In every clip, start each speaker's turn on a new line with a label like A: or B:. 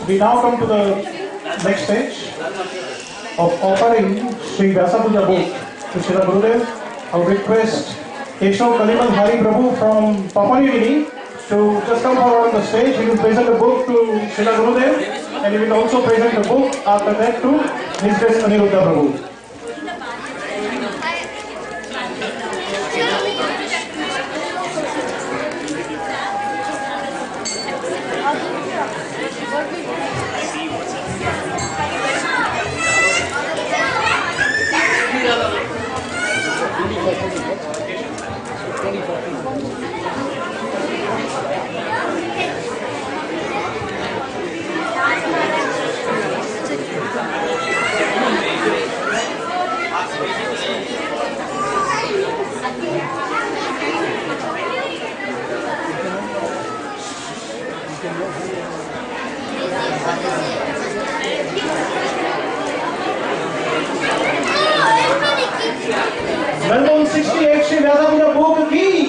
A: We now come to the next stage of offering Sri Vyasa Puja book to Srila Gurudev. I would request Keshav Kalimal Hari Prabhu from Papua New Guinea to just come forward on the stage. He will present the book to Srila Gurudev and he will also present the book after that to His Grace Aniruddha Prabhu. Melbourne 68 Sri Vyasa Puja book ki.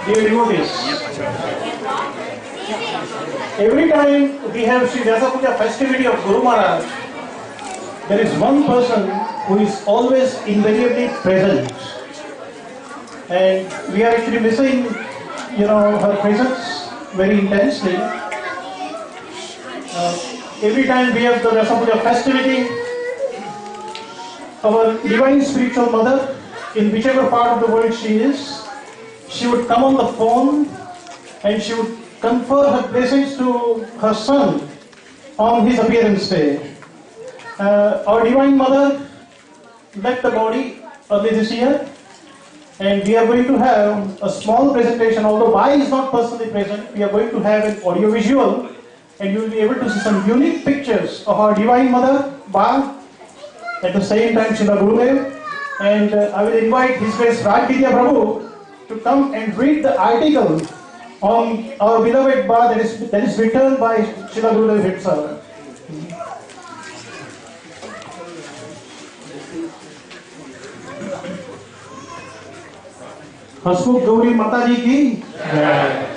A: Dear devotees, every time we have Sri Vyasa Puja festivity of Guru Maharaj, there is one person who is always invariably present, and we are actually missing, her presence very intensely. Every time we have the Vyasa Puja festivity, our divine spiritual mother, in whichever part of the world she is, she would come on the phone and she would confer her blessings to her son on his appearance day. Our Divine Mother left the body early this year, and we are going to have a small presentation. Although Bai is not personally present, we are going to have an audio visual, and you will be able to see some unique pictures of our Divine Mother, Ba, at the same time Srila Gurudev, and I will invite His Grace Rajvidya Prabhu to come and read the article on our beloved Ba that is written by Srila Gurudev himself. हसमुख गौरी माता जी की जय।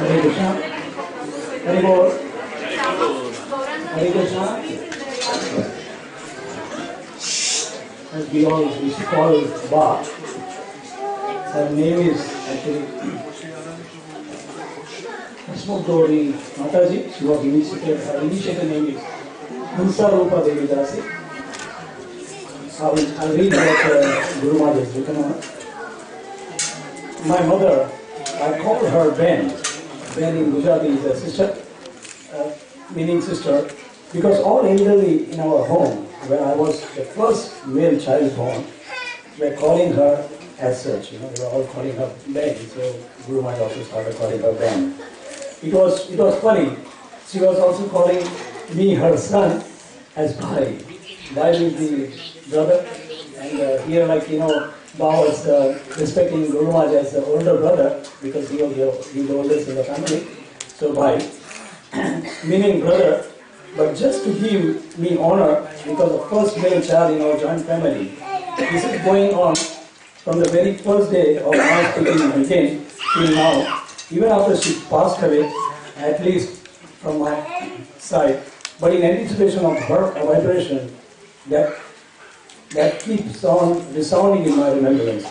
A: Hare Krishna. Hare Bol. Hare Krishna. As we all used to call Ba, her name is actually Hasmukh Gauri Mataji. She was initiated, her initiated name is Hansa Rupa Devi Dasi. I'll read what Guru Maharaj has written on it. My mother, I called her Ben. Ben in Gujarati is a sister, meaning sister, because all elderly in our home, when I was the first male child born, were calling her as such. They were all calling her Ben. So Guru Maharaj also started calling her Ben. It was funny. She was also calling me, her son, as Bhai. Bhai is the brother, and here, Ba was respecting Guru Maharaj as the older brother because he was the oldest in the family. So Bhai, meaning brother, but just to give me honor because the first male child in our joint family. This is going on from the very first day of my speaking again till now, even after she passed away, at least from my side, but in anticipation of her vibration that keeps on resounding in my remembrance.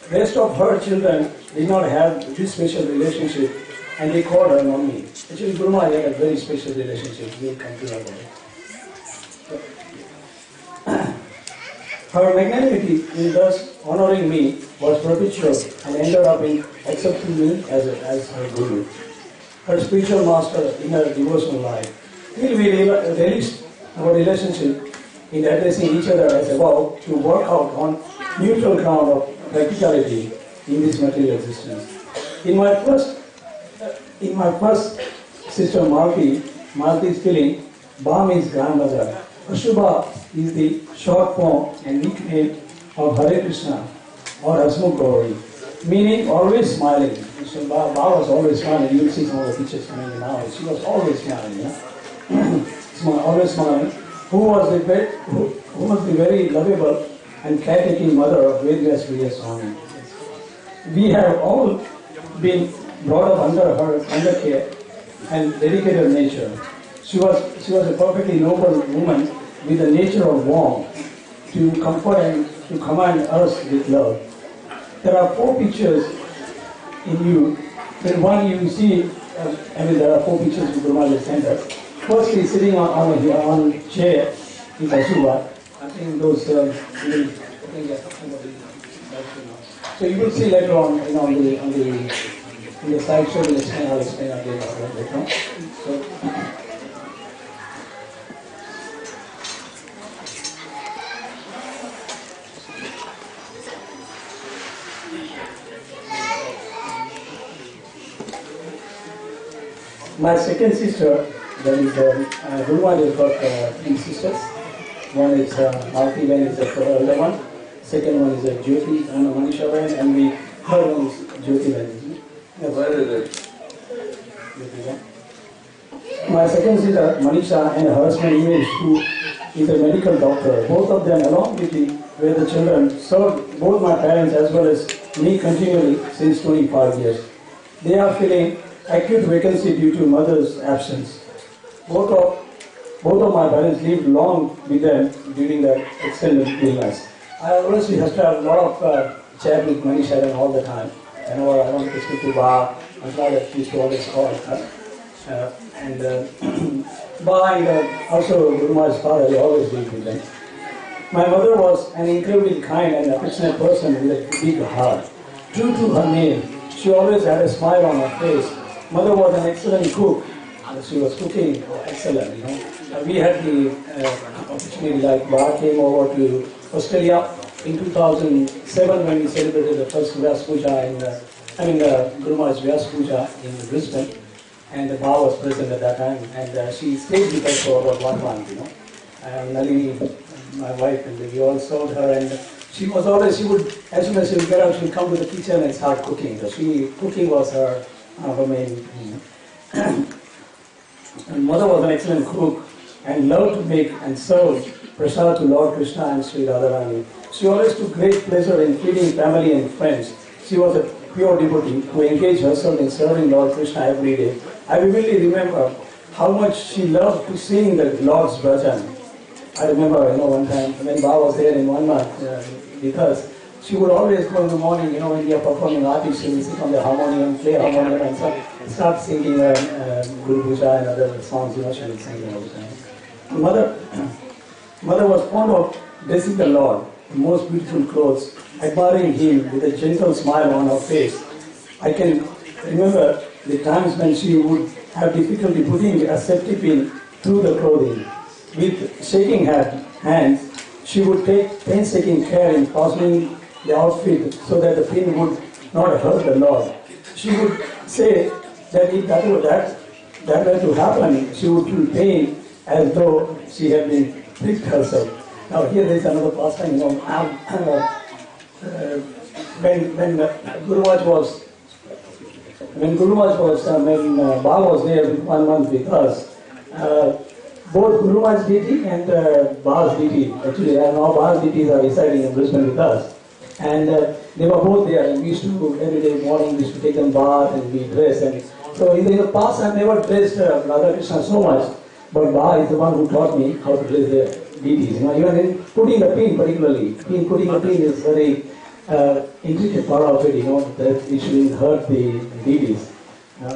A: The rest of her children did not have this special relationship, and they called her Mommy. Actually, Guru Maharaj had a very special relationship. We'll come to that one. Her magnanimity in thus honoring me was perpetual and ended up in accepting me as her Guru. Her spiritual master in her devotional life. Till we relished our relationship in addressing each other as a vow to work out on neutral ground of practicality in this material existence. In my first sister Malti's feeling, Ba means grandmother. Ashubha is the short form and nickname of Hare Krishna or Hasmukh Gauri, meaning always smiling. So Ba was always smiling. You will see some of the pictures coming in now. She was always smiling, always smiling. Who was the very lovable and caretaking mother of Vedavyasapriya Swami. We have all been brought up under her care and dedicated nature. She was a perfectly noble woman with a nature of warmth to comfort and to command us with love. There are 4 pictures in you. In one you see, there are 4 pictures in Guru Maharaj center. First he's sitting on a chair in Ashubha. I think those so you will see later on, on the slide show. We'll explain. I'll explain again later on. So, my second sister, that is Guru Maharaj has got 3 sisters. One is Malti, one is the elder one. Second one is Jyoti, Manisha Bain, and the third one is Jyoti Bain. My second sister, Manisha, and her husband, Umesh, who is a medical doctor. Both of them, along with the children, served both my parents as well as me continually since 25 years. They are feeling acute vacancy due to mother's absence. Both of my parents lived long with them during that extended illness. I always used to have a lot of chat with Manisha and all the time. Whenever I wanted to speak to Ba, I'm glad that she used to always call her. Ba and also Guru Maharaj's father, they always lived with them. My mother was an incredibly kind and affectionate person with a big heart. True to her name, she always had a smile on her face. Mother was an excellent cook. She was cooking excellent, We had the opportunity, like Ba came over to Australia in 2007 when we celebrated the first Vyasa Puja Guru Maharaj's Vyasa Puja in Brisbane, and Ba was present at that time, and she stayed with us for about 1 month, Nalini, my wife, and we all served her, and she would, as soon as she would get out, she would come to the kitchen and start cooking. So cooking was her main thing. And mother was an excellent cook and loved to make and serve prasad to Lord Krishna and Sri Radharani. She always took great pleasure in feeding family and friends. She was a pure devotee who engaged herself in serving Lord Krishna every day. I vividly remember how much she loved to sing the Lord's bhajan. I remember, one time when Ba was there in 1 month with us, she would always go in the morning, when we are performing artists, she would sit on the harmonium, play harmonium, and start singing Guru Puja and other songs, she would sing all the time. Mother was fond of dressing the Lord in most beautiful clothes, admiring him with a gentle smile on her face. I can remember the times when she would have difficulty putting a safety pin through the clothing. With shaking hands, she would take painstaking care in fastening the outfit so that the pin would not hurt the Lord. She would say that if that were to happen, she would feel pain as though she had been pricked herself. Now here there is another pastime, when Ba was there 1 month with us, both Guru Maharaj's deity and Ba's deity, actually now Ba's deities are residing in Brisbane with us. And they were both there, and we used to, every day morning, we used to take them bath and we dress. And so in the past, I've never dressed Radha Krishna so much, but Ba is the one who taught me how to dress the deities. Even in putting the pin particularly, putting the pin is very intricate part of it, that it shouldn't hurt the deities.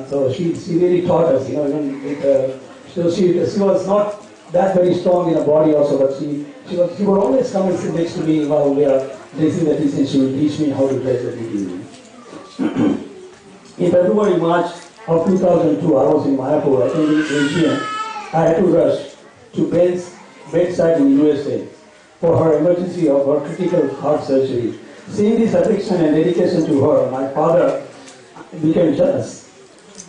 A: So she really taught us, even with, so she was not that very strong in her body also, but she would always come and sit next to me while we are dressing the deities, and she would teach me how to dress the deities. In February, March of 2002, I was in Mayapur attending AGM. I had to rush to Ben's bedside in USA for her emergency of her critical heart surgery. Seeing this affection and dedication to her, my father became jealous.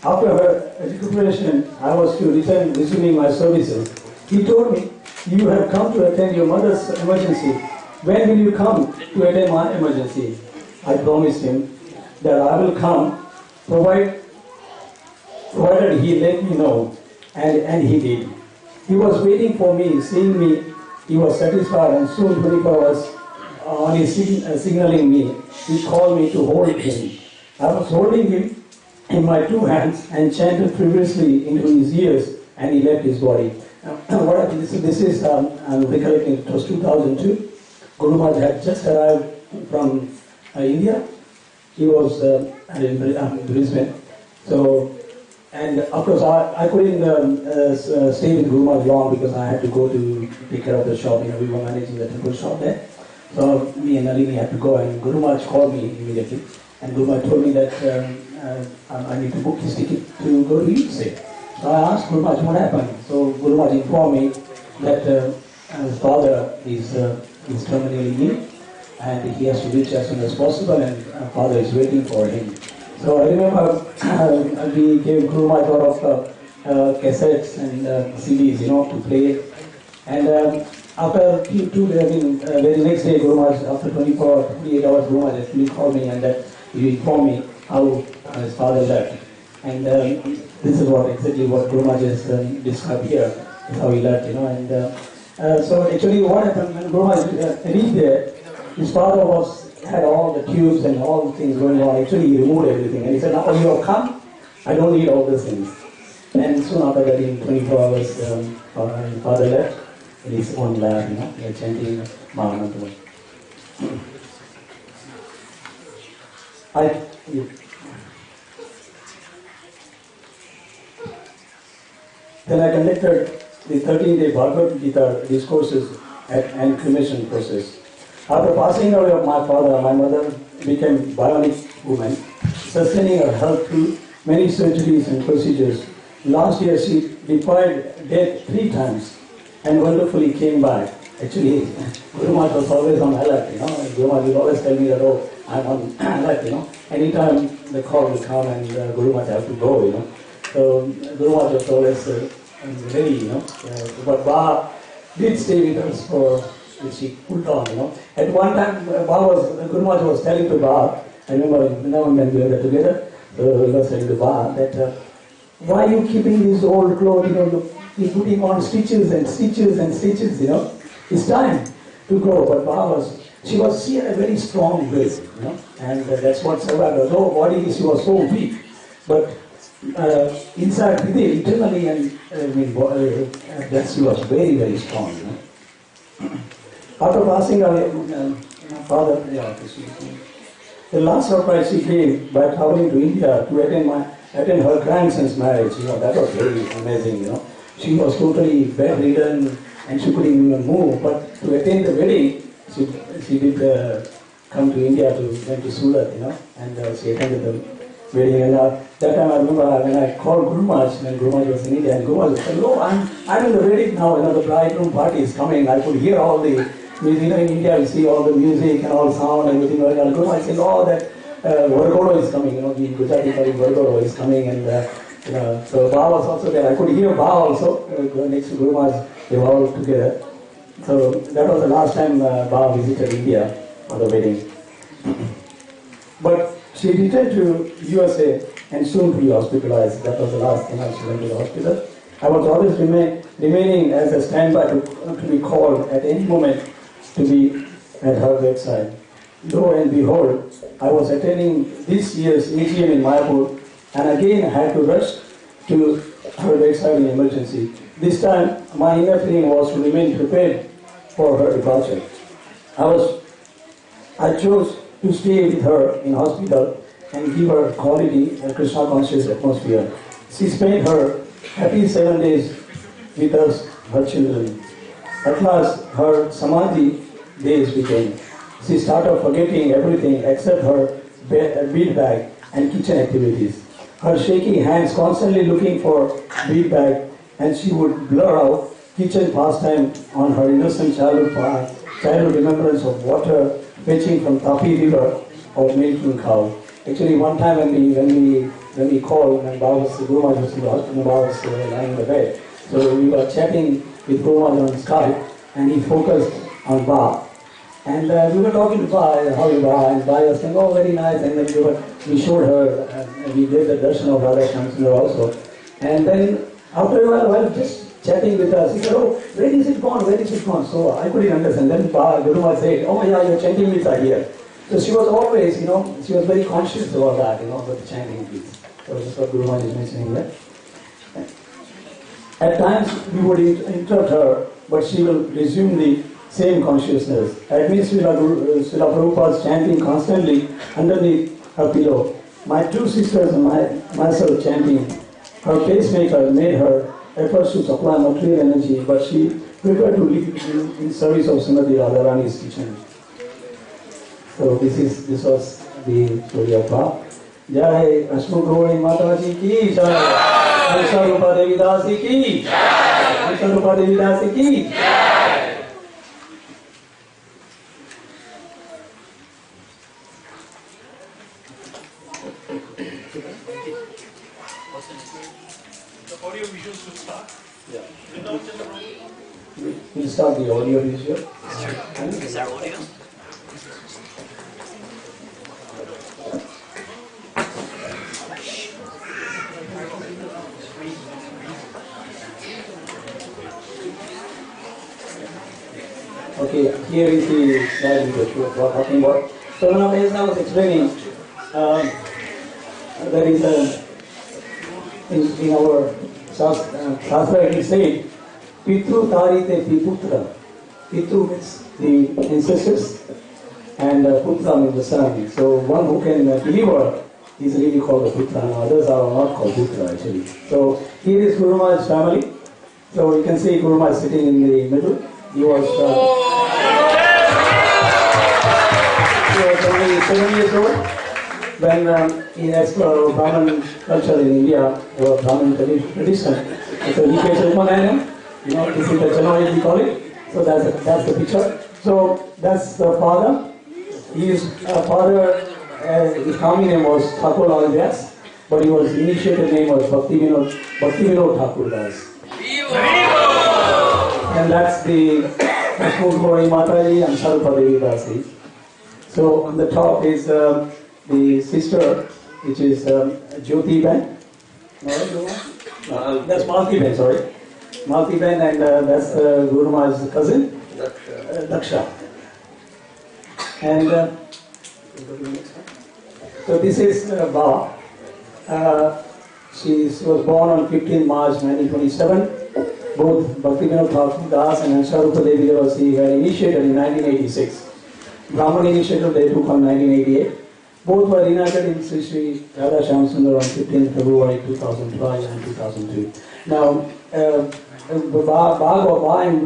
A: After her recuperation, I was to resuming my services. He told me, "You have come to attend your mother's emergency. When will you come to attend my emergency?" I promised him that I will come, provided he let me know, and he did. He was waiting for me, seeing me, he was satisfied, and soon 24 hours on his signaling me, he called me to hold him. I was holding him in my two hands and chanted feverishly into his ears, and he left his body. This is, I'm recollecting, it was 2002. Guru Maharaj had just arrived from India. He was in Brisbane. So, and of course I couldn't stay with Guru Maharaj long because I had to go to take care of the shop. We were managing the temple shop there. So me and Nalini had to go, and Guru Maharaj called me immediately. And Guru Maharaj told me that I need to book his ticket to go to USA. So I asked Guru Maharaj what happened. So Guru Maharaj informed me that his father is terminally ill, and he has to reach as soon as possible, and father is waiting for him. So I remember we gave Guru Maharaj a lot of cassettes and CDs, to play. And after very next day, Guru Maharaj, after 28 hours, Guru Maharaj actually called me, and that he informed me how his father left. And this is exactly what Guru Maharaj has described here, is how he left, And so actually what happened when Guru Maharaj reached there, his father had all the tubes and all the things going on. Actually, he removed everything. And he said, "Now you have come, I don't need all these things." And soon after that, in 24 hours, father left in his own lab, chanting Mahanatma. Then I conducted the 13-day Bhagavad Gita discourses and cremation process. After passing away of my father, my mother became bionic woman, sustaining her health through many surgeries and procedures. Last year she defied death 3 times and wonderfully came back. Actually, Guru Maharaj was always on alert, Guru Maharaj would always tell me that, "Oh, I'm on alert, Anytime the call will come and Guru Maharaj have to go, So Guru Maharaj was always ready, But Ba did stay with us which he pulled on, At one time, Guru Maharaj was telling to Ba, I remember now and then we were together, so he was telling to Ba that, "Why are you keeping these old clothes, you're putting on stitches and stitches and stitches, It's time to go." But she had a very strong will, and that's what survived her. Though body, she was so weak, but inside, internally, and that she was very, very strong, After passing away, father, the last surprise she gave by traveling to India to attend her grandson's marriage, that was very amazing, She was totally bedridden and she couldn't even move, but to attend the wedding, she did come to India went to Surat, and she attended the wedding. And that time I remember when I called Guru Maharaj, when Guru Maharaj was in India, and Guru Maharaj said, "No, I'm in the wedding now, the bridegroom party is coming." I could hear all the music, in India you see all the music and all sound and everything. And Guru Maharaj said, "Oh, that Vargodo is coming, the Gujarati party Vargodo is coming." And so Ba was also there. I could hear Ba also next to Guru Maharaj. They were all together. So that was the last time Ba visited India for the wedding. But she returned to USA and soon to be hospitalized. That was the last time she went to the hospital. I was always remaining as a standby to be called at any moment to be at her bedside. Lo and behold, I was attending this year's AGM in Mayapur and again had to rush to her bedside in emergency. This time, my inner feeling was to remain prepared for her departure. I chose to stay with her in hospital and give her quality and Krishna conscious atmosphere. She spent her happy 7 days with us, her children. At last, her samadhi days began. She started forgetting everything except her bead bag and kitchen activities. Her shaky hands constantly looking for bead bag, and she would blur out kitchen pastime on her innocent childhood remembrance of water fetching from Tapi River or milking cow. Actually, one time when we called, and Baba was Guru Maharaj was in the hospital, Baba was lying in the bed. So we were chatting with Guru Maharaj on Skype, and he focused on Ba. And we were talking to Ba, how you Ba, and Ba was saying, oh, very nice. And then we showed her, and we did the darshan of Radha Shamsundar also. And then after a while, just chatting with us, he said, oh, where is it gone? Where is it gone? So I couldn't understand. Then Guru Maharaj said, oh yeah, your chanting beats are here. So she was always, she was very conscious about that, about the chanting beats. So that's what Guru Maharaj is mentioning there. At times we would interrupt her, but she will resume the same consciousness. Admits Srila Prabhupada's chanting constantly underneath her pillow. My two sisters and myself chanting. Her pacemaker made her efforts to supply material energy, but she preferred to live in service of Srimati Radharani's kitchen. So this was the story of Ba. Jai Ashmuk Gauri Mataji ki Jai. Ansharupa Devi Dasi ki Jai. Ansharupa Devi Dasi ki Jai.
B: The audio visuals will start.
A: Yeah.
B: Without the program.
A: We'll start the audio visual.
B: Is there audio?
A: Okay, here is the slide which we were talking about. So now, as I was explaining, there is in our Shastra it is said, Pitru Tarite Piputra. Pitru means the ancestors and Putra means the son. So one who can deliver is really called a Putra, and others are not called Putra actually. So here is Guru Maharaj's family. So you can see Guru Maharaj sitting in the middle. He was only 7 years old when he explored Brahmin culture in India, or Brahmin tradition. So he came to Upanayana, this is the Chanoy we call it. So that's the picture. So that's the father. His father, his family name was Thakur Lal Vyas, but his initiated name was Bhakti Vinod Thakur Das. And that's the Ashmuk Gauri Mataji and Sarupa Devi Dasi. So on the top is the sister, which is Jyoti Ben. That's Malti Ben, sorry. Malti Ben, and that's Guru Maharaj's cousin, Daksha. And so this is Ba. She was born on 15 March 1927. Both Bhaktivinoda Thakur Das and Ansharupa Devi Devasi were initiated in 1986. Brahman initiative they took on 1988. Both were united in Sri Sri Radha Shamsundar on 15 February 2012 and 2002. Now, Ba and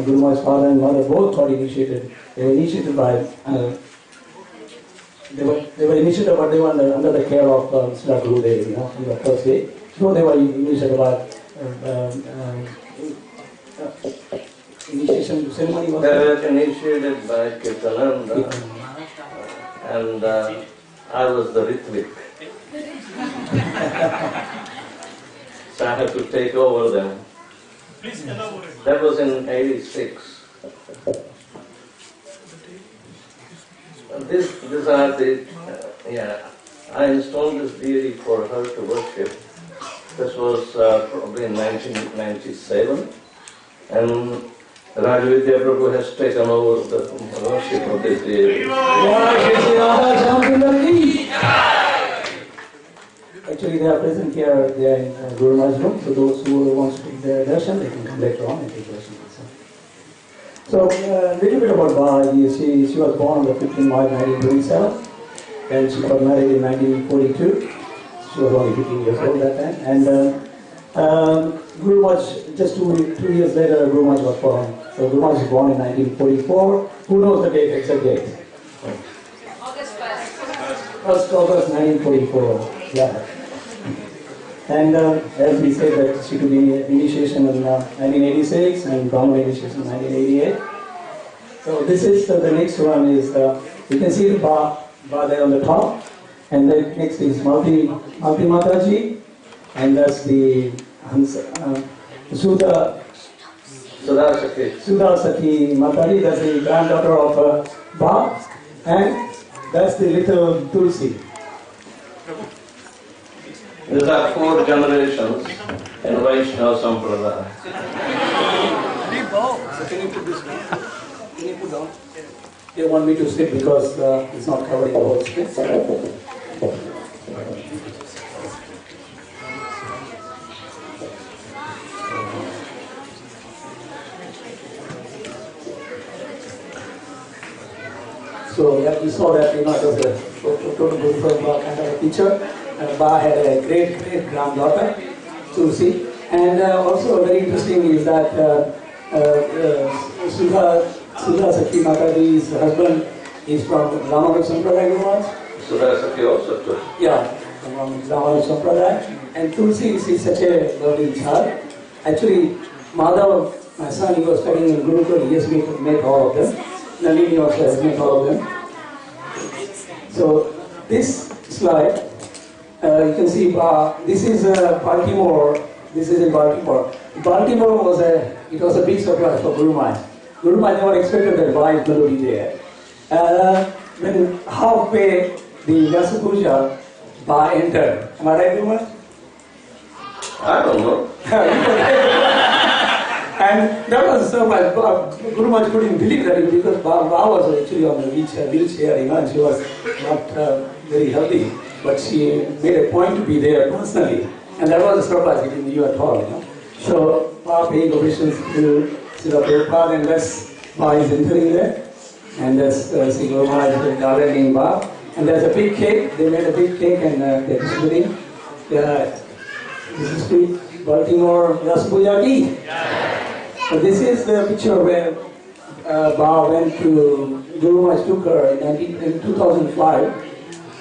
A: Guru Maharaj's father and mother both got initiated. They were initiated by they were initiated, but they were under the care of Srila Gurudev, in the first day. So they were initiated by initiation ceremony was
C: they were initiated by Kirtananda, and I was the Ritvik. So I had to take over them.
B: Please elaborate.
C: That was in 86. These are the, I installed this deity for her to worship. This was probably in 1997, and Rajavidya Prabhu has taken over the worship of this area.
A: Actually, they are present here. They are in Guru Maharaj's room. So those who want to take their darshan, they can come later on and take darshan. So, a little bit about Ba. She was born on the 15th March 1927, and she got married in 1942. She was only 15 years old at that time. And Guru Maharaj, just two years later, Guru Maharaj was born. So Guru Maharaj was born in 1944. Who knows the date, exact date?
D: August 1st.
A: 1st August 1944. Yeah. And as we said that she took initiation in 1986 and Brahman initiation in 1988. So this is the next one is you can see the Ba there on the top, and then next is Malti Mataji, and that's the Sudha Saki Mataji. That's the granddaughter of Ba, and that's the little Tulsi.
C: These are 4 generations in Vaishnava Sampradaya.
A: So can you put this down? Can you put down? They want me to sit because it's not covering the whole space. So yeah, we saw that, it was a total good kind of a picture. Ba had a great granddaughter, Tulsi, and also very interesting is that Sudha Saki Mataji's husband is from Ramanuja Sampradaya.
C: Sudha Saki also too.
A: Yeah, from Ramanuja Sampradaya. And Tulsi is such a lovely child. Actually, Madhav, my son, he was studying in Gurukul. He has met all of them. Nalini also has met all of them. So this slide. You can see this is Baltimore. This is in Baltimore. Baltimore was a big surprise for Guru Maharaj. Guru Maharaj never expected that Ba is going to be there. When halfway the Vyasa Puja, Ba entered. Am I right, Guru Maharaj?
C: I don't know.
A: And that was a surprise. Guru Maharaj couldn't believe that because Ba was actually on the wheelchair, and she was not very healthy. But she made a point to be there personally, and that was a surprise. He didn't knew at all, So, Ba paying obeisances to Srila Prabhupada, and that's Ba is entering there, and that's Sri Guru Maharaj garlanding Ba, and there's a big cake. They made a big cake and they're distributing. This is free Baltimore Vyasa Puja ki. So this is the picture where Ba went to Guru Maharaj took her in 2005.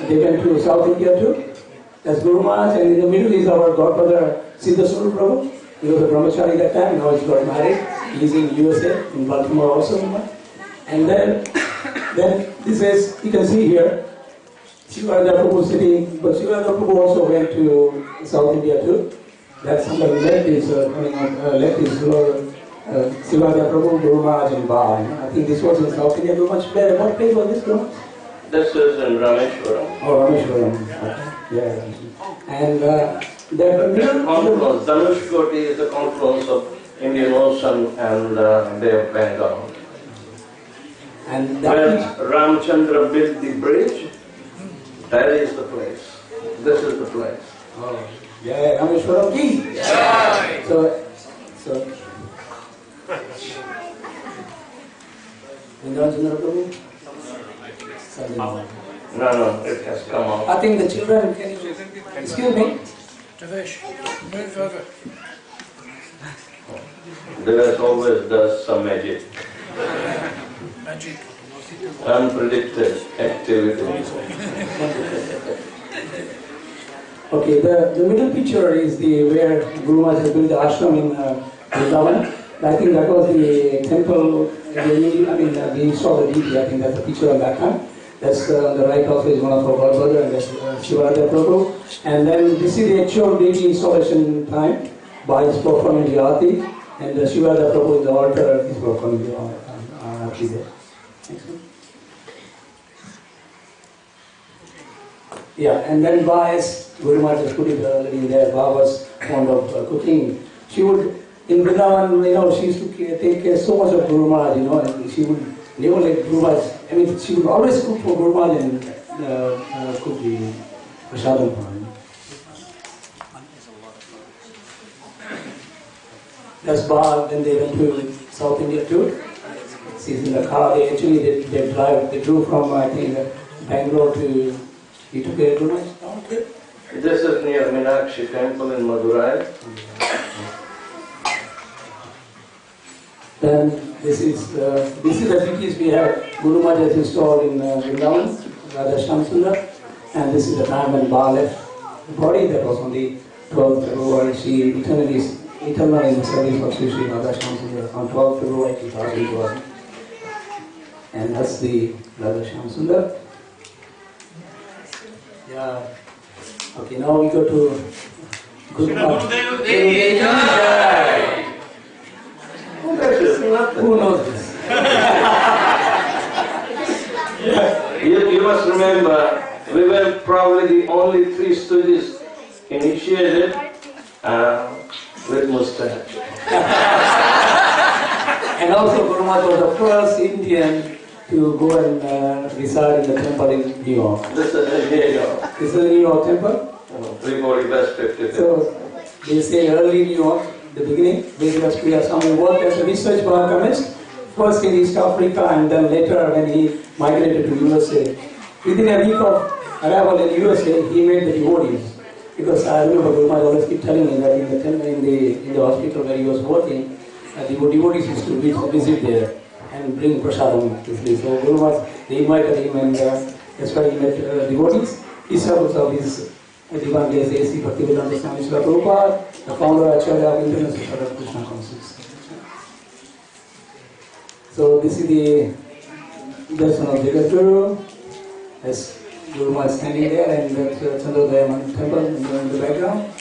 A: They went to South India too. That's Guru Maharaj, and in the middle is our godfather Siddhaswara Prabhu. He was a brahmachari that time, now he got married. He's in USA, in Baltimore also. And then this is, you can see here, Shivada Prabhu sitting, but Shivada Prabhu also went to South India too. That's on the left is Shivada Prabhu, Guru Maharaj and Ba. I think this was in South India. Much better. What place was this, Guru Maharaj?
C: This is in Rameshwaram.
A: Oh, Rameshwaram. Yeah. And the middle
C: confluence, Dhanushkoti is the confluence of Indian Ocean and Bay of Bengal.
A: And
C: where Ramchandra built the bridge, that is the place. This is the place.
A: Oh, yeah, Rameshwaram ki. Yeah. So. Vedavyasapriya Prabhu.
C: No, it has come out.
A: I think the children can you excuse me?
B: Tavesh, move further.
C: There always does some magic.
B: Magic.
C: Unpredicted activity.
A: Okay, the middle picture is where Guru Maharaj has built the ashram in Vrindavan. I think that was the temple. We saw the deity. I think that's the picture on that time. That's on the right also is one of our godbrother, and that's Shivada Prabhu. And then this is the actual deity installation time by his performing the Aarti, and Shivada Prabhu in the altar is performing the Aarti there. Next one. Yeah, and then Ba, as Guru Maharaj has put it earlier in there, Ba was fond of cooking. She would in Vrindavan, she used to take care so much of Guru Maharaj, and she would never let Guru Maharaj, she would always cook for Guru Maharaj and cook the prasadam for him. That's Baal, then they went to South India too. She's in the car, they drive, they drove from, I think, Bangalore to, he took a Guru Maharaj down there.
C: This is near Meenakshi temple in Madurai.
A: Then this is the deities we have. Guru Maharaj is installed in Vrindavan, Radha Shamsundar, and this is the time when Baal left the body. That was on the 12th February. She eternally in the service of Sri Sri Radha Shamsundar on 12th February 2012. And that's the Radha Shamsundar. Yeah. Okay, now we go to Guru Maharaj. Who knows this?
C: You must remember, we were probably the only 3 students initiated with mustache.
A: And also Guru Maharaj was the first Indian to go and reside in the temple in New York.
C: This is in New York.
A: This is the New York temple.
C: 340 West 50.
A: So they say early New York, the beginning, Vedavyasapriya Swami worked as a research biochemist, first in East Africa and then later when he migrated to USA. Within a week of arrival in USA, he made the devotees. Because I remember Guru Maharaj always keep telling me that in the temple, in the hospital where he was working, the devotees used to visit there and bring prasadam. So Guru Maharaj, they invited him and that's why he met devotees. Disciples of his Divine Grace A.C. Bhaktivedanta Swami Srila Prabhupada, the founder Acharya of International Radha Krishna Councils. So this is the darshan of Jagadguru. As Guru Maharaj standing there and that's Chandrodaya temple in the background.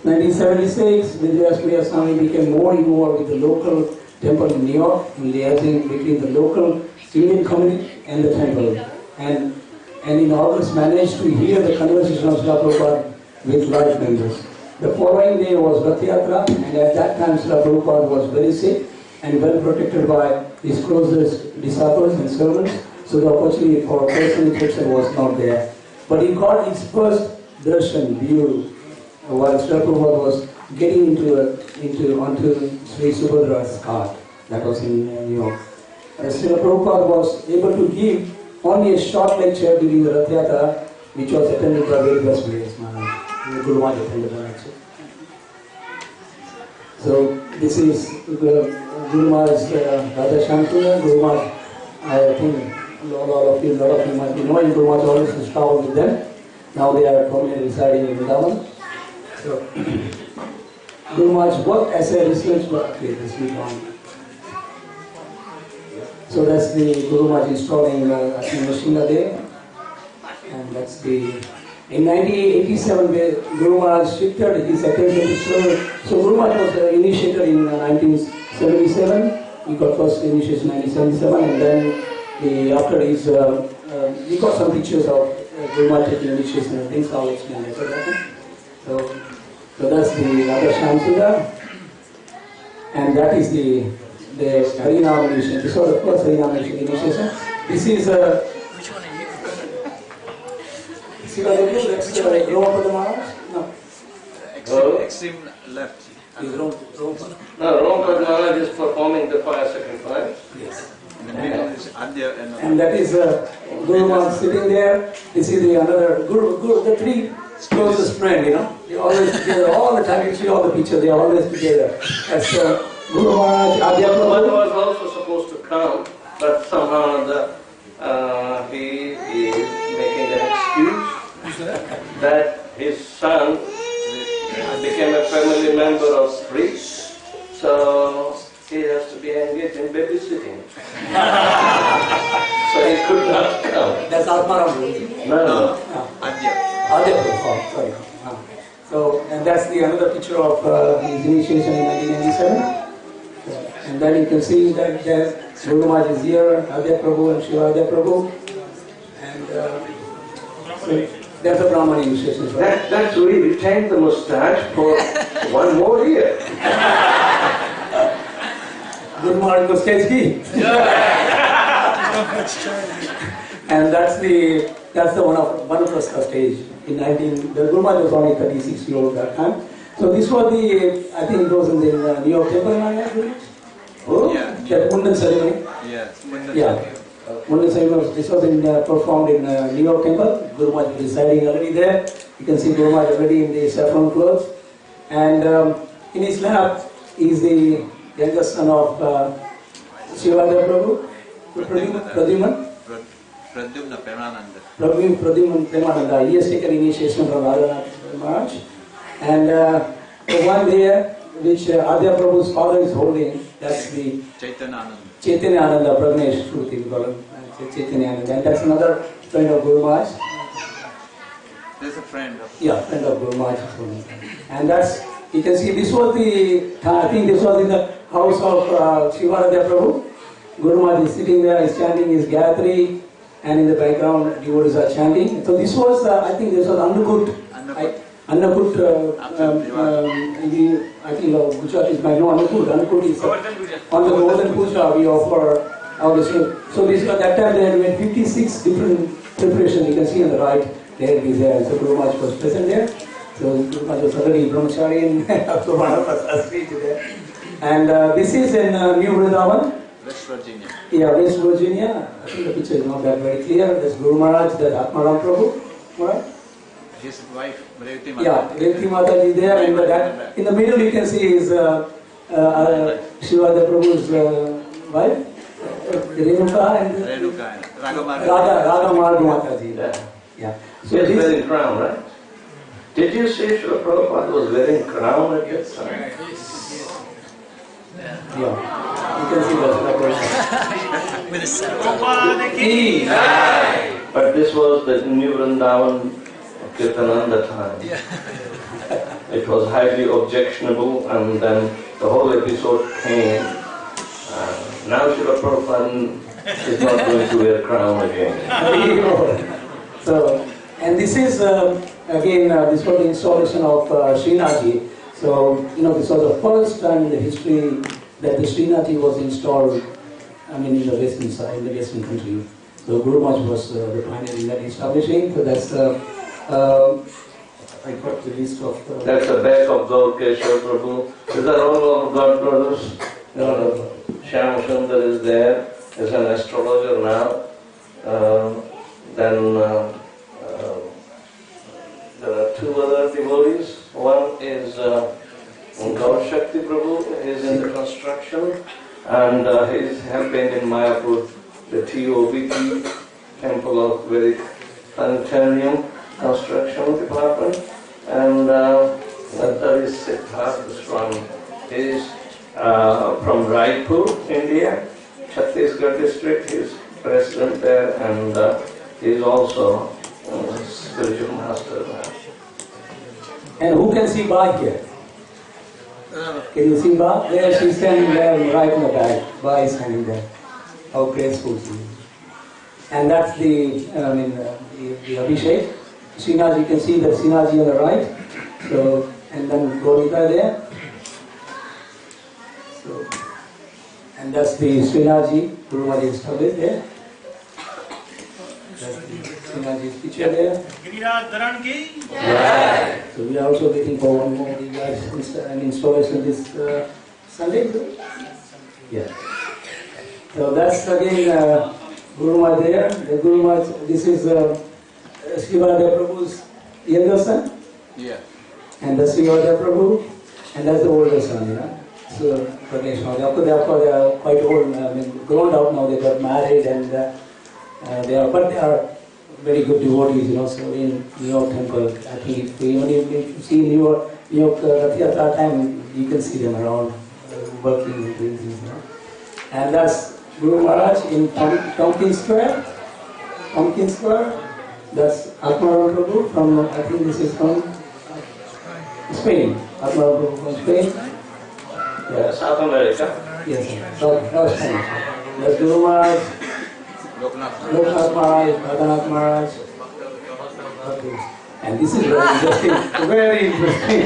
A: 1976, Vedavyasapriya Swami became more involved with the local temple in New York, in liaising between the local Indian community and the temple. And in August managed to hear the conversation of Srila Prabhupada with life members. The following day was Rath Yatra, and at that time Srila Prabhupada was very sick and well protected by his closest disciples and servants, so the opportunity for personal interaction was not there. But he got his first darshan view while Srila Prabhupada was getting onto Sri Subhadra's cart, that was in New York. Srila Prabhupada was able to give only a short lecture during the Rath Yatra, which was attended by Vedavyasapriya Maharaj. Guru Maharaj attended the lecture. So this is Guru Maharaj's Radha Shamsundar. Guru Maharaj, I think a lot of you might be knowing, Guru Maharaj always has traveled with them. Now they are permanently residing in Vrindavan. So Guru Maharaj worked as a research worker. This week on. So that's the Guru Maharaj installing Ashinashinga there. And that's the... In 1987, Guru Maharaj shifted his attention to service. So Guru Maharaj was initiated in 1977. He got first initiation in 1977, and then after his... we got some pictures of Guru Maharaj taking initiation and things. I'll explain later. So that's the Radha Shamsundar. And that is the Harinam initiation. This was the first Harinam initiation. This is
B: Which one are you?
A: See what I do? That's the Roma Maharaj? No.
E: Extreme left.
A: Is Roma?
C: No, Roma Maharaj is performing the fire sacrifice.
A: Yes.
E: In the middle is Adya
A: And that is Guru Maharaj sitting there. This is the another Guru, the three closest friend, They are always together all the time. You see all the pictures, they are always together. That's Guru Maharaj, Adya
C: One
A: Prabhu.
C: was also supposed to come, but somehow he is making an excuse that his son became a family member of Sri, so he has to be engaged in babysitting. So he could not come.
A: That's Atmaram.
C: No.
E: Adya.
A: Adya Prabhu, sorry. So, and that's the another picture of his initiation in 1997. And then you can see that Guru Maharaj is here, Adya Prabhu and Shiva Adya Prabhu. And so there's a Brahman initiation.
C: That's we retained the mustache for one more year.
A: Guru Maharaj ko stage ki. And that's the one of the stage in 19. The Guru Maharaj was only 36-year-old that time. So this was I think it was in the New York Temple, oh,
E: Yeah.
A: that Mundan ceremony.
E: Yes.
A: Yeah. Mundan ceremony. This was performed in New York Temple. Guru Maharaj is residing already there. You can see Guru Maharaj already in the saffron clothes. And in his lap is the youngest son of Shivadeva Prabhu, Pradyuman.
E: Pradyumna Pemananda.
A: Pradyuman Premananda. He has taken initiation from Radhanath Maharaj. And the one there which Adya Prabhu's father is holding, that's the
E: Chaitanyananda.
A: Chaitanyananda Pragnesh Shruti, we call him Chaitanyananda. And that's another friend of Guru Maharaj.
E: There's a friend of.
A: Yeah, friend of Guru Maharaj. And that's, you can see this was I think this was in the house of Shivadeva Prabhu. Guru Maharaj is sitting there, is chanting his Gayatri, and in the background devotees are chanting. So this was, I think this was Annakut. Annakut, I think Gujarat is might know Annakut. Annakut is on the Golden Puja we offer our Vishnu. So this was that time they had made 56 different preparations. You can see on the right, they had been there. So Guru Maharaj was present there. So Guru Maharaj was already Brahmachari in October there. And this is in New Vrindavan.
E: West Virginia.
A: Yeah, West Virginia. I think the picture is not that very clear. There's Guru Maharaj, there's Atmaram Prabhu. Right?
E: His wife, Revati Mata.
A: Yeah, Revati Mata is there. And in the middle you can see is Shivadeva Prabhu's wife, Renuka and
E: Renuka.
A: Raga Mataji. Yeah.
C: So he's wearing crown, right? Did you see Srila Prabhupada was wearing crown at that time?
A: Yeah. You can see that.
B: With a scepter.
C: But this was the New Vrindavan Kirtananda time. It was highly objectionable, and then the whole episode came. Now Srila Prabhupada is not going to wear crown again.
A: So, and this is again this was the installation of Srinathji. So this was the first time in the history that the Srinathji was installed. I mean, in the western side, in the western country. So Guru Maharaj was the pioneer in that establishing. So that's I got the list of.
C: That's the back of Gaurkeshwar Prabhu. These are all our God brothers. Shyam Sundar is there as an astrologer now. Then there are two other devotees. One is Gaur Shakti Prabhu. He is in the construction, and he is helping in Mayapur the TOBT, Temple of Vedic Planetarium construction department. And that is Siddhartha Swami. He is from Raipur, India, Chhattisgarh district. He is president there, and he is also spiritual master there.
A: And who can see Ba here? Can you see Ba? There, she's standing there right in the back. Ba is standing there. How graceful she is. And that's the Abhishek. Srinathji, you can see the Srinathji on the right. So, and then Golika there. So, and that's the Srinathji, Guru Maharaj established there. That's the Srinathji's picture there. Yeah. So we are also waiting for one more an installation this Sunday. Yeah. So that's again Guru Maharaj there. The Guru Maharaj, this is Shivadeva Prabhu's younger son.
E: Yeah.
A: And that's Shivadeva Prabhu, and that's the older son, So Pragnesh Maharaj. They are quite old, grown up now. They got married, and they are very good devotees, So in New York Temple, I think if you see New York Rath Yatra time, you can see them around working and doing things, And that's Guru Maharaj in Tompkins Square. Tompkins Square. That's Atmaram Prabhu from, I think this is from Spain. Atmaram Prabhu from Spain.
C: Yeah, South America.
A: Yes, South Spain. That's Guru Maharaj, Loknath Maharaj, Radhanath Maharaj. Okay. And this is very interesting. Very interesting.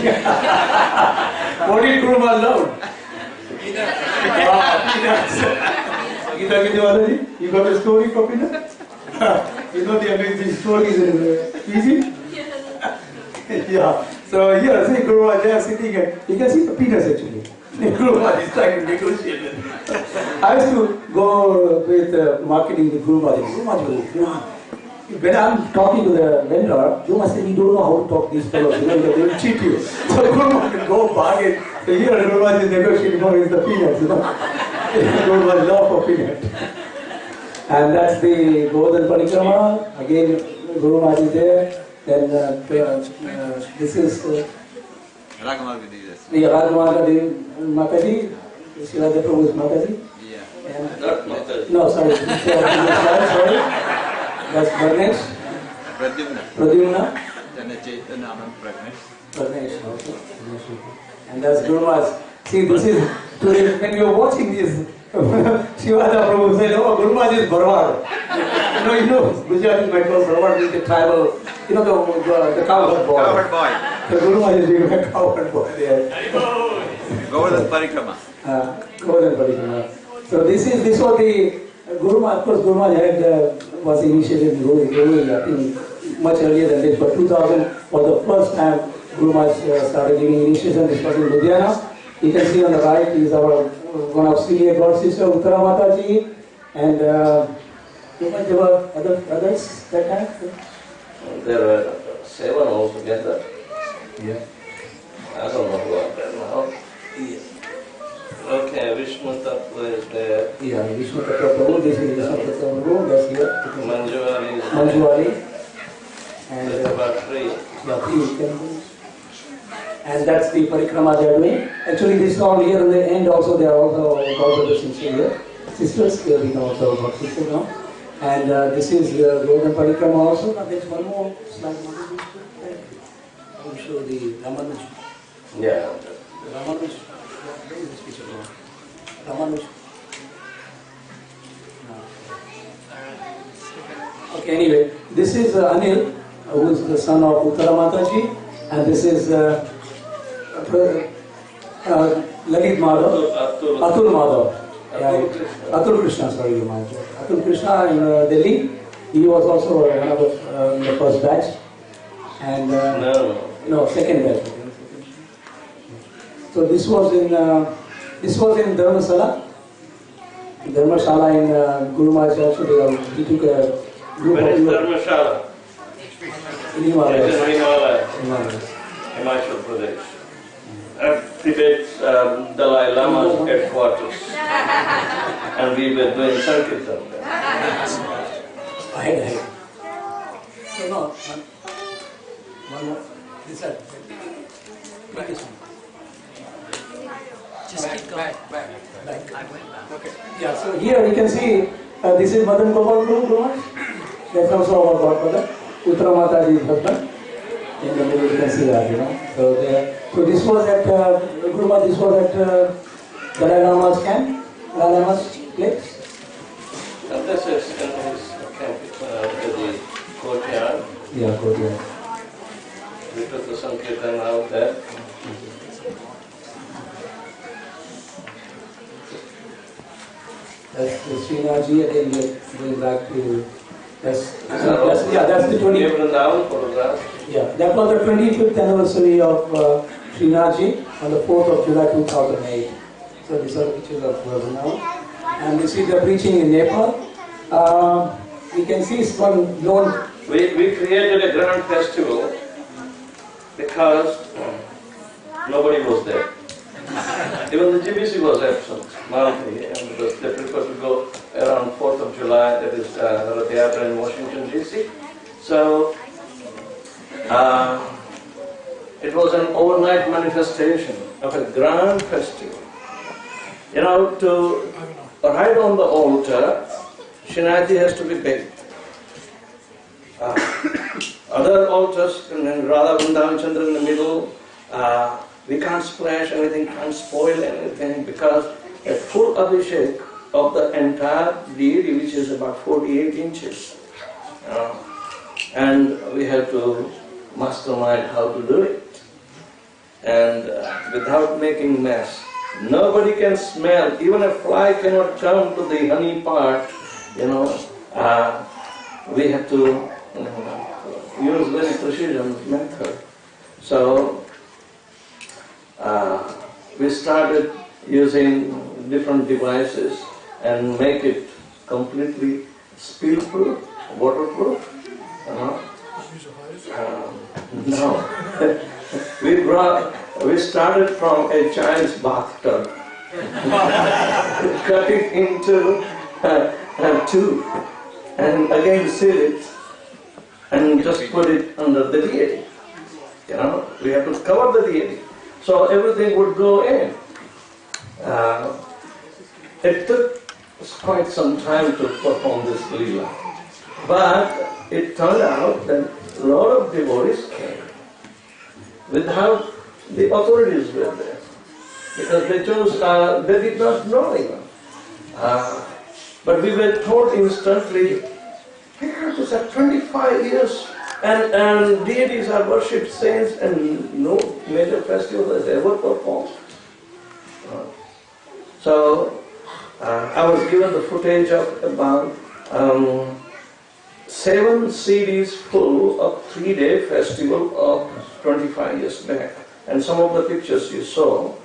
A: What did Guru Maharaj love? Gita Gidwalaji, you got a story for peanut? You know the amazing stories in Fiji? Yeah. So here, see Guru Maharaj, they are sitting and you can see the peanuts actually. Guru Maharaj is trying to negotiate with them. I used to go with marketing with Guru Maharaj. Guru Maharaj will, when I'm talking to the vendor, you must say, we don't know how to talk to these fellows, they will cheat you. So Guru Maharaj will go bargain. So here Guru Maharaj is negotiating with the peanuts, Guru Maharaj love for peanuts. And that's the Golden Parikrama. Again, Guru Maharaj is there. Then this is Ragamada Mataji. Shilada Prabhu's Mataji.
E: Yeah.
A: And,
C: Not Mataji.
A: no, sorry. Sorry. That's Pranesh. Pradyumna.
E: Then Chaitanya Anand Pragnesh.
A: Pranesh also. And that's Guru Maharaj. See, this is today when you're watching this. Shivada Prabhu said, oh, Guru Maharaj is Barwar. You know, Gujarati might call Barwar is the tribal, the cowherd boy.
E: Cowherd boy.
A: So Guru Maharaj is being a cowherd boy there.
E: Govardhan Parikrama.
A: Golden Parikrama. So this was the Guru Maharaj. Of course, Guru Maharaj was initiated in Guru, I think much earlier than this, but 2000 was the first time Guru Maharaj started giving initiation. This was in Ludhiana. You can see on the right is our one of senior god sister Uttara Mataji, and there were others that time.
C: There were 7 altogether.
A: Yeah.
C: I don't know who are there now.
A: Yes.
C: Okay, Vishnu Tattva is there.
A: Yeah, Vishnu Tattva Prabhu, this is Vishnu Tattva Prabhu, that's here.
C: Manjuari is there.
A: Manjuari. And
C: There's about 3.
A: yeah, 3 temples. And that's the parikrama they are doing. Actually, this is all here in the end also, they are also brothers and sisters here, we can also about sisters now. And this is Golden Parikrama also. Now there's one more slide. I will show the Ramanuj.
C: Yeah.
A: Ramanuj. Where is this picture from? Ramanuj. No. Okay, anyway, this is Anil, who is the son of Uttara Mataji, and this is Lalit Madhav, Atul Madhav. Atul Krishna, sorry, Atul Krishna in Delhi. He was also one of the first batch, and no, second batch. So this was in Dharmasala. Dharmasala in Guru Maharaj also. He took a group
C: Where
A: of
C: is
A: people
C: Dharmashala?
A: in Himalayas.
C: It's in Himalaya,
A: Himalayas.
C: Himachal Pradesh. At Tibet's Dalai Lama's headquarters. And we were doing Sankirtan there.
A: Ahead. So no, one more. This side. This one.
B: Just keep going. Back.
A: Okay. Yeah, so here you can see this is Madan Gopal Guru. That's also our godfather. Uttara Mataji's husband. In the middle you can see that, So this was at Guru Maharaj, this was at Dalai Lama's camp, Dalai Lama's place.
C: And this is in his camp, the courtyard.
A: Yeah, courtyard.
C: We took the Sankirtan out there.
A: That's the Srinathji, again we are going back to that's the 20th.
C: Vrindavan photograph.
A: Yeah, that was the 25th anniversary of Srinathji on the 4th of July 2008. So these are the pictures of Vrindavan. And this is the preaching in Nepal. We can see it's one known.
C: We created a grand festival because nobody was there. Even the GBC was absent, monthly, and because they prefer to go around 4th of July, that is the theater in Washington DC. So it was an overnight manifestation of a grand festival. To ride on the altar, Srinathji has to be big. Other altars, Radha Vrindavan Chandra in the middle, we can't splash anything, can't spoil anything, because a full abhishek of the entire deity, which is about 48 inches. And we have to mastermind how to do it. And without making mess, Nobody can smell. Even a fly cannot come to the honey part. We have to use very precision method. So we started using different devices and make it completely spill-proof, waterproof. No. We started from a child's bathtub, cut it into two, and again seal it, and just put it under the deity. We have to cover the deity, so everything would go in. It took quite some time to perform this lila, but it turned out that a lot of devotees came without the authorities were there, because they chose, they did not know even. But we were told instantly, here it is at 25 years and deities are worshipped, saints, and no major festival has ever performed. So I was given the footage of about 7 CDs full of 3-day festival of 25 years back. And some of the pictures you saw,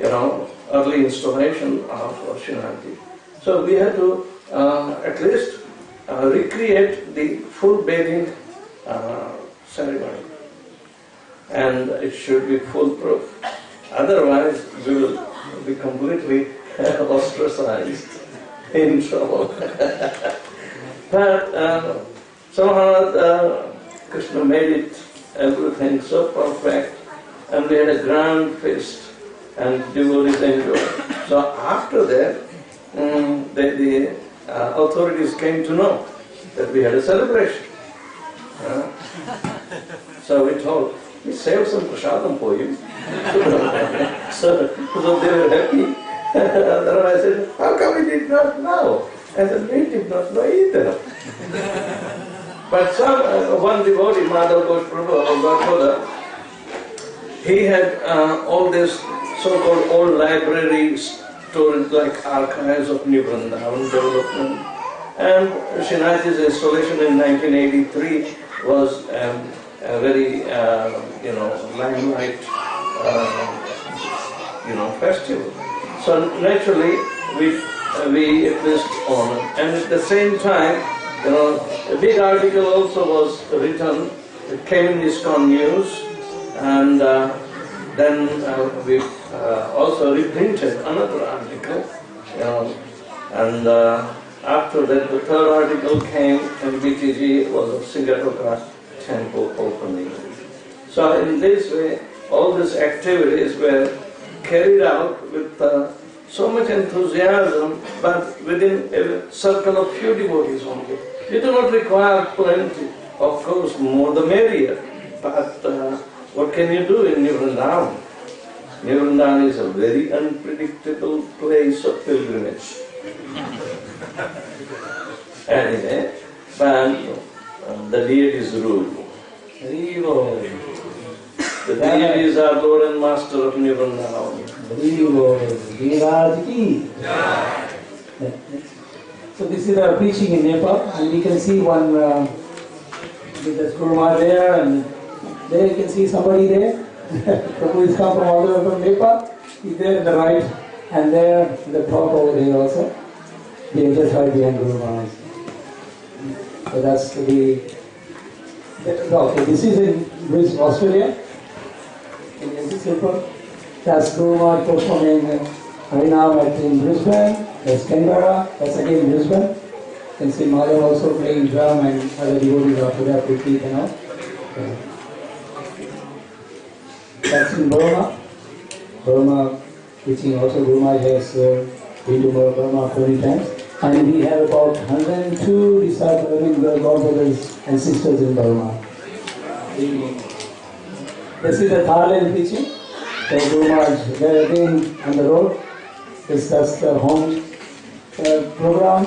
C: early installation of Shinanti. So we had to at least recreate the full bathing ceremony. And it should be foolproof. Otherwise, we will be completely ostracized, in trouble. But somehow Krishna made it everything so perfect, and we had a grand feast, and devotees enjoyed. So after that, the authorities came to know that we had a celebration. So we told, we saved some prasadam for you. so they were happy. Then I said, how come we did not know? I said, we did not know either. But one devotee, Madhav Ghosh Prabhu, our Godfather, he had all this so-called old library storage, like archives of New Vrindavan development. And Shinati's installation in 1983 was a very, limelight, festival. So naturally, we at least honored. And at the same time, a big article also was written. It came in ISKCON News, and then we also reprinted another article. And after that, the third article came, and BTG was of Singatoka temple opening. So in this way, all these activities were carried out with so much enthusiasm, but within a circle of few devotees only. You do not require plenty. Of course, more the merrier. But what can you do in New Vrindavan? New Vrindavan is a very unpredictable place of pilgrimage. Anyway, but the deities rule. The deities are Lord and Master of New Vrindavan.
A: So this is our preaching in Nepal, and we can see one there's Guruma there, and there you can see somebody there. Prabhu is come from all the way from Nepal. He's there in the right, and there in the top over there also. They are just right behind Guruma. So that's okay, this is in Brisbane, Australia. In Singapore. That's Guruma performing right now in Brisbane. That's Canberra. That's again Brisbane. You can see Madhav also playing drum and other devotees after that repeat, That's in Burma. Burma, preaching also. Guruma has been to Burma 20 times. And we have about 102 disciples, godbrothers and sisters in Burma. This is the Thailand preaching. So Guruma is there again on the road. That's the home program.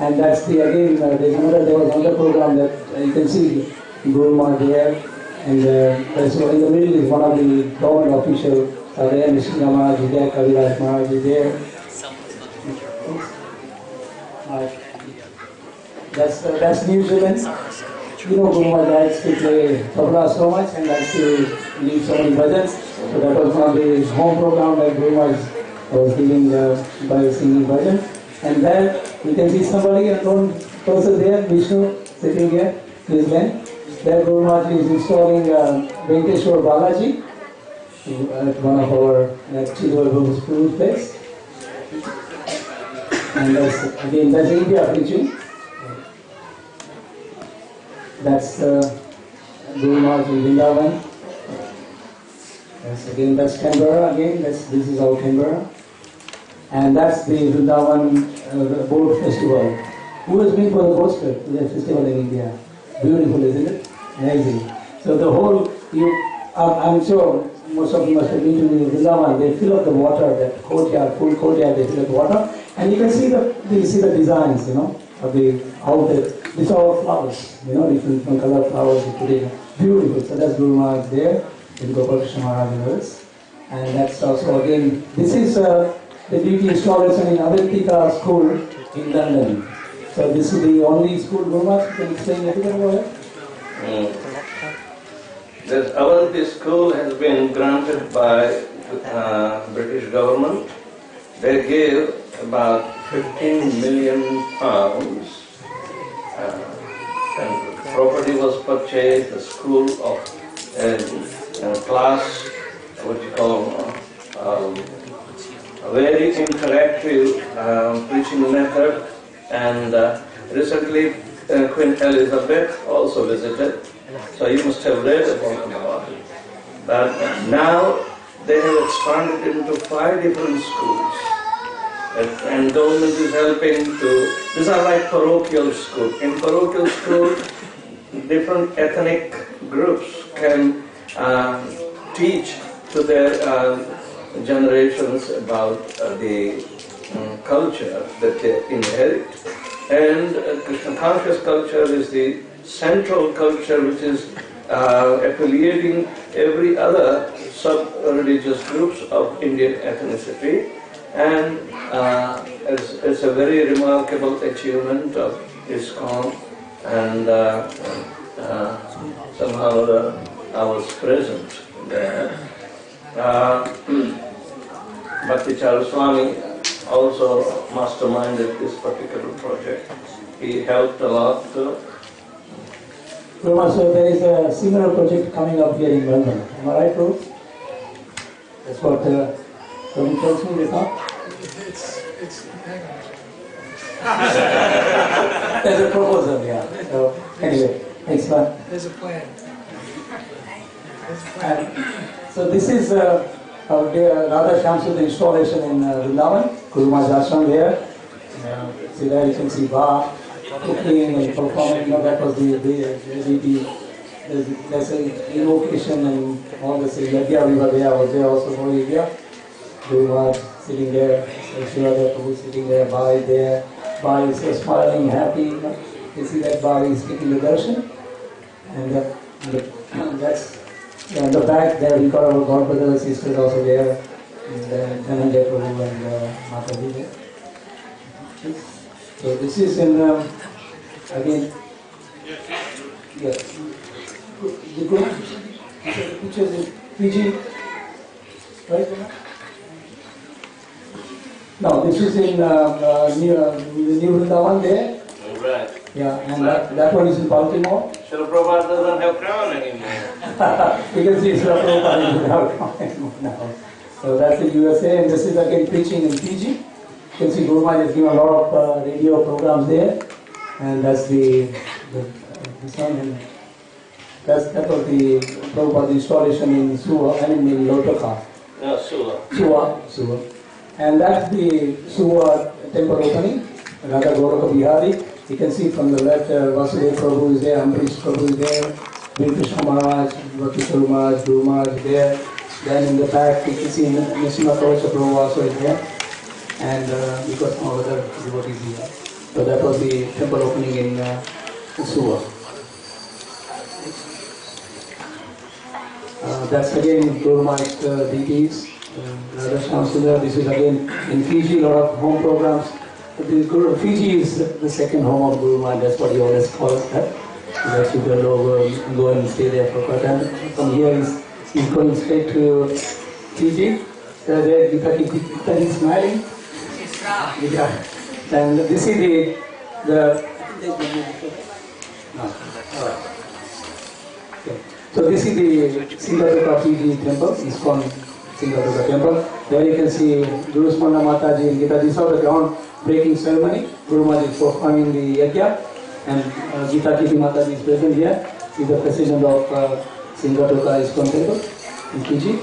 A: And that's there was another program that you can see Guruma there. And so in the middle is one of the government official there, Nishina Maharaj is there, Kaviraj Maharaj is there. That's New Zealand. You know, Guru Maharaj likes to play tabla so much and likes to lead so many bhajans. So that was one of his home program that Guru Maharaj was giving by singing bhajan. And then you can see somebody and one person there, Vishnu, sitting here, his man. There Guru Maharaj is installing Venkateshwar Balaji at one of our Chidwar school place. And that's India preaching. That's Guru Maharaj in Vrindavan. That's Canberra again. This is our Canberra. And that's the Vrindavan boat festival. Who has been for the boat festival in India? Beautiful, isn't it? Amazing. So the whole, I'm sure most of you must have been to Vrindavan. They fill up the water, that courtyard, full courtyard. They fill up the water, and you can see the designs, you know, of the outlet. These are all flowers, you know, different color flowers. Beautiful. So that's Guru Maharaj there with Gopal Krishna Maharaj and others. And that's also again. This is the beauty installation in Avantika School in London. So this is the only school. Guru Maharaj, can you explain anything about it?
C: This Avanti school has been granted by British government. They gave about 15 million pounds. And the property was purchased, the school of class, what you call a very interactive preaching method. And recently Queen Elizabeth also visited, so you must have read about it. But now they have expanded into 5 different schools. And government is helping to, these are like parochial school. In parochial school, different ethnic groups can teach to their generations about the culture that they inherit. And Krishna conscious culture is the central culture which is affiliating every other sub-religious groups of Indian ethnicity. And it's a very remarkable achievement of ISKCON, and somehow I was present there. Bhakti Swami also masterminded this particular project. He helped a lot too.
A: So there is a similar project coming up here in Melbourne. Am I right, Prabhu? That's what Swami tells me just now. There's a proposal, yeah. So anyway, next one.
B: There's a plan.
A: So this is Radha Shamsud installation in Vrindavan, Guru Maharaj Ashram there. See there you can see Ba cooking and performing. You know, that was there's an invocation and all this. Yagya we were there, I was there also for Yagya. Guru Maharaj sitting there, Shivada Prabhu sitting there, Ba is there. Ba is smiling, happy. You see that Ba is taking the darshan. And that's in the back there we got our godbrother sisters also there. And Dhananjay Prabhu and Mataji there. So this is in, again, yes. The pictures in Fiji, right? No, this is in New Vrindavan there.
C: Right.
A: Yeah, and that one is in Baltimore.
C: Srila Prabhupada doesn't have crown anymore.
A: You can see Srila Prabhupada is without crown anymore now. So that's in USA, and this is again preaching in Fiji. You can see Guru Maharaj has given a lot of radio programs there, and that's this one. And that was the Prabhupada installation in Suva, I mean in Lotaka.
C: No, Suva.
A: Suva. And that's the Suva temple opening, Radha Gauraka Bihari. You can see from the left, Vasudev Prabhu is there, Ambrish Prabhu is there, Vir Krishna Maharaj, Bhakti Saru Maharaj, Guru Maharaj is there. Then in the back, you can see Nishima Kavacha Prabhu also is there. And we got some other devotees here. So that was the temple opening in Suva. That's again Guru Maharaj's deities. Radha Shyam Sundar. This is again in Fiji, a lot of home programs. Fiji is the second home of Guru Maharaj, that's what he always calls that. That you can go and stay there for quite a time. From here he's going straight to Fiji. There Gita is smiling. Yeah. And this is the okay. So this is the Singapore Fiji temple, ISKCON Singapore temple. There you can see Guru Smana Mataji and Gita. This is the ground breaking ceremony. Guru Maharaj is performing the yajna, and Gita Kiti Mataji is present here. She is the president of Singapore ISKCON temple in Fiji,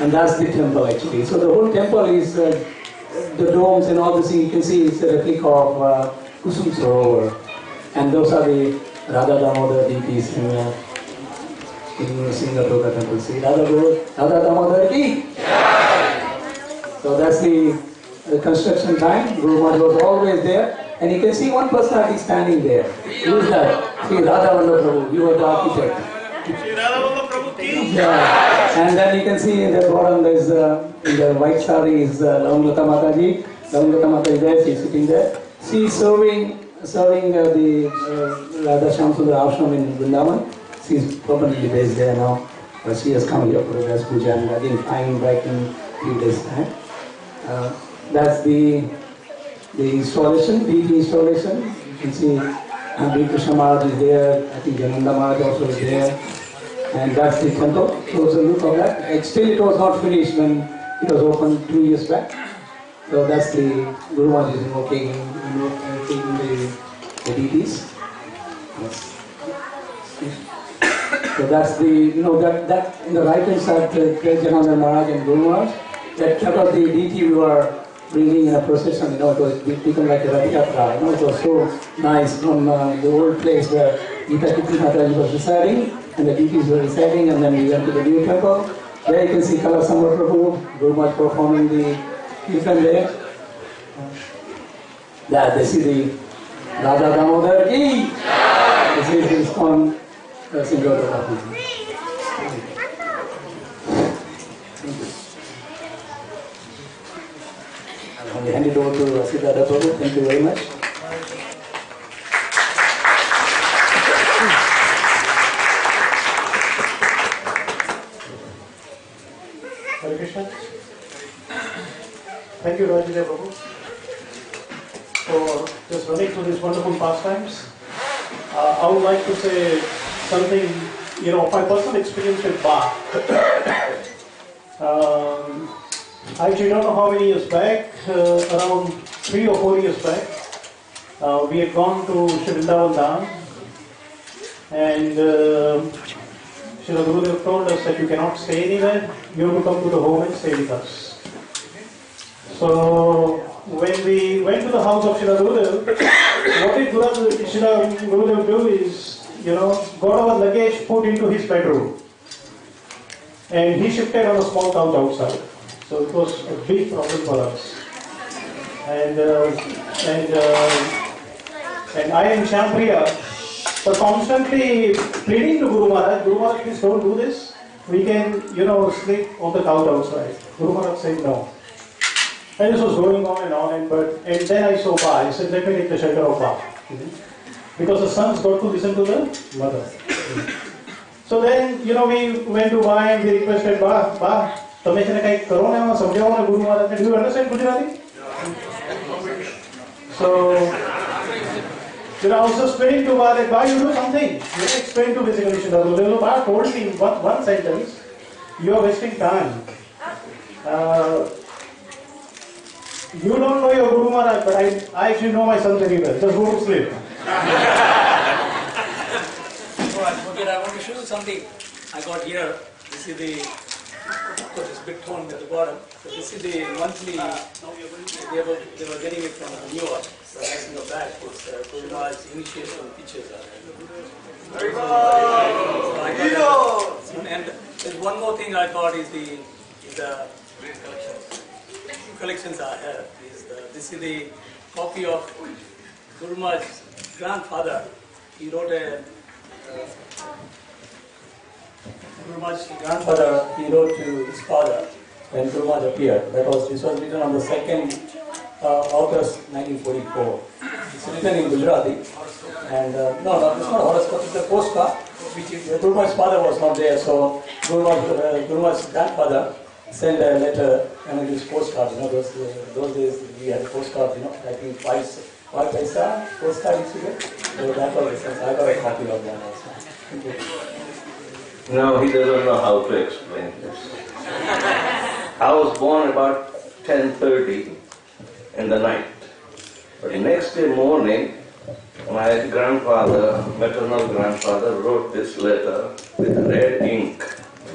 A: and that's the temple actually. So the whole temple is the domes and all this thing you can see is a replica of Kusum Sarovar, and those are the Radha Damodar deities in Singapore temple. See Radha Damodar ki. So that's the construction time. Guru Maharaj was always there, and you can see one personality standing there. Who is that? See Radha Vallabh Prabhu. You are the architect. Yeah. And then you can see in the bottom there is in the white sari is Lavanglata Mataji. Lavanglata Mataji there, she is sitting there. She is serving the Radha Shyam Sundar ashram in Vrindavan. She is permanently based there now. But she has come here for the Puja and again flying back in a few days time. That's the installation, deity installation. You can see Bhi Krishna Maharaj is there. I think Jananda Maharaj also is there. And that's the temple. So it's a look of that. Still it was not finished when it was opened 2 years back. So that's the Guru Maharaj is invoking the deities. Yes. So that's the, that in the right hand side, Jananda Maharaj and Guru Maharaj, that was the deity we were bringing in a procession. It was become like a Vedavyasapriya. It was so nice from the old place where Gita Kiti Mataji was residing, and the deities were residing, and then we went to the new temple. There you can see Kala Samar Prabhu, Guru Maharaj performing the kirtan there. This is the Radha Damodar ki. This is ISKCON Singapore. I'll hand it over to Siddhartha Prabhu. Thank you very much.
F: Hare Krishna. Thank you, Rajendra Prabhu, for just running through these wonderful pastimes. I would like to say something, of my personal experience with Bach. I actually don't know how many years back, around 3 or 4 years back, we had gone to Sri Vrindavan Dham, and Sri Gurudev told us that you cannot stay anywhere, you have to come to the home and stay with us. So when we went to the house of Sri Gurudev, what did Sri Gurudev do is, got our luggage, put into his bedroom, and he shifted on a small couch outside. So it was a big problem for us. And I and Shampriya were constantly pleading to Guru Maharaj, please don't do this. We can, sleep on the couch outside. Guru Maharaj said no. And this was going on, and then I saw Ba. I said, let me take the shelter of Ba. Because the sons got to listen to the mother. So then, we went to Ba and we requested Ba, do you understand Gujarati? So, I was just explaining to Ba that, Ba, you do something. You explain to basically Sri Gurudev. Ba told me one sentence, you are wasting time. You don't know your Guru Maharaj, but I actually know my son very well. Just go to sleep.
G: I want to show you something I got here. This is the, of course, this big tone at the bottom. So this is the monthly, they were getting it from New York. So that's in the back. It's Guru Maharaj's initiation pictures are there. Very good. And there's one more thing I thought is the collections I have. This is the copy of Guru Maharaj's grandfather. He wrote a Guru Maharaj's grandfather, he wrote to his father.
A: when Guru Maharaj appeared. This was written on the 2nd August 1944. It's written in Gujarati. And no, it's not horoscope, it's a postcard. Guru Maharaj's father was not there, so Guru Maharaj's grandfather sent a letter and this postcard. Those days we had postcards, I think 5 paisa postcard used to get. So that was the sense. I got a copy of that also.
C: No, he doesn't know how to explain this. I was born about 10:30 in the night. But the next day morning, my grandfather, maternal grandfather, wrote this letter with red ink,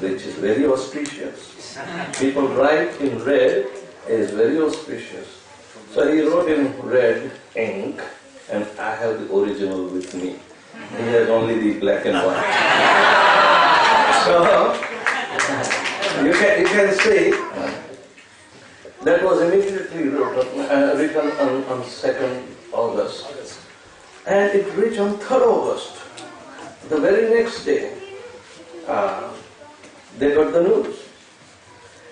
C: which is very auspicious. People write in red, it is very auspicious. So he wrote in red ink, and I have the original with me. He has only the black and white. So, you can see, that was immediately written on 2nd August. And it reached on 3rd August. The very next day, they got the news.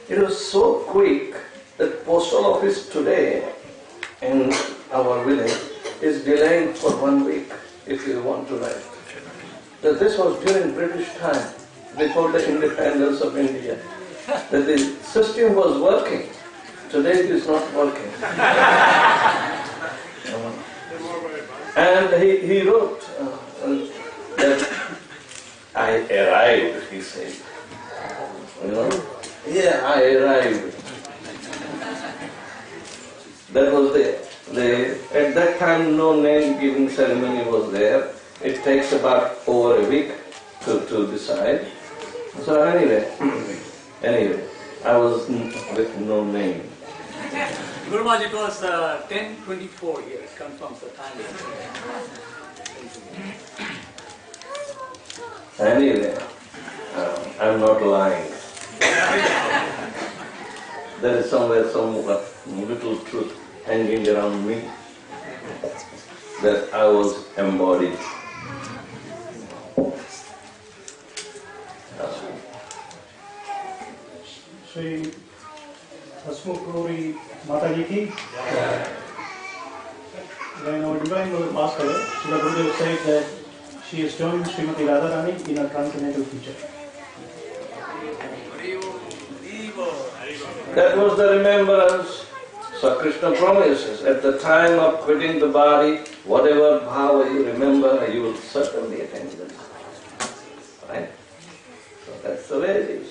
C: It was so quick that postal office today in our village is delayed for 1 week if you want to write. That this was during British time, before the independence of India. That the system was working. Today it is not working. And he wrote that I arrived, he said. Yeah, I arrived. That was at that time no name giving ceremony was there. It takes about over a week to decide. So anyway, I was with no name.
G: Guru Maharaj, it was 10:24 here, it confirms the time.
C: Anyway, I'm not lying. There is somewhere some little truth hanging around me that I was embodied.
F: Shri Hasmukh Gauri Mataji ki. When our Divine Mother passed away, Srila Gurudev said that she has joined Srimati Radharani in a transcendental future.
C: That was the remembrance. So Krishna promises, at the time of quitting the body, whatever bhava you remember, you will certainly attain them. Right? So that's the way it is.